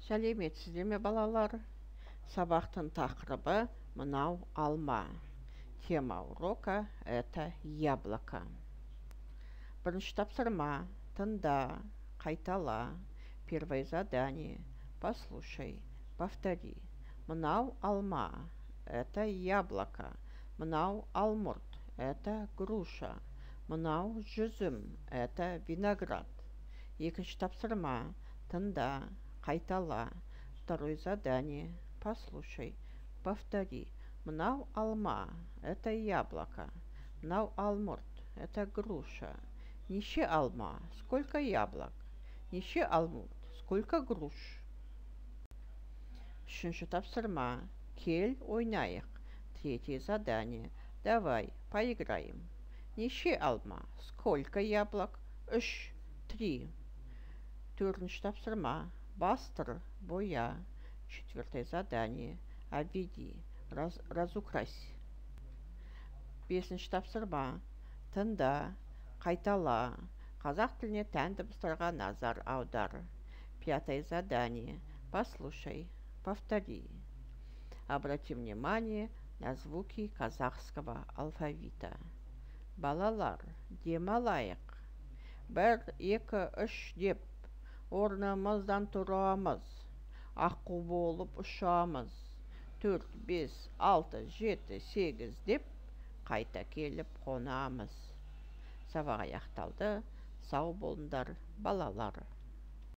Сәлеметсіздер ме балалар? Сабақтың тақырыбы мынау алма. Тема урока – это яблоко. Бірінші тапсырма. Тыңда, қайтала. Первое задание. Послушай, повтори. Мынау алма – это яблоко. Мынау алмұрт – это груша. Мынау жүзім – это виноград. Екінші тапсырма. Тыңда, қайтала. Второе задание. Послушай, повтори. Мынау алма – это яблоко. Мынау алмұрт – это груша. Неше алма, сколько яблок? Неше алмұрт, сколько груш? Үшінші тапсырма. Кел, ойнайық. Третье задание. Давай, поиграем. Неше алма, сколько яблок? 3, 3. Төртінші тапсырма. Бастыр, боя. Четвертое задание. Обведи, разукрась. Бесінші тапсырма. Тыңда, қайтала. Қазақ тіліне тән дыбыстарға назар аудар. Пятое задание. Послушай, повтори. Обрати внимание на звуки казахского алфавита. Балалар, демалайық. 1, 2, 3 деп орнымыздан тұрамыз. Аққу болып ұшамыз. 4, 5, 6, 7, 8 деп қайта келіп қонамыз. Сабақ аяқталды. Сау болыңдар балалар.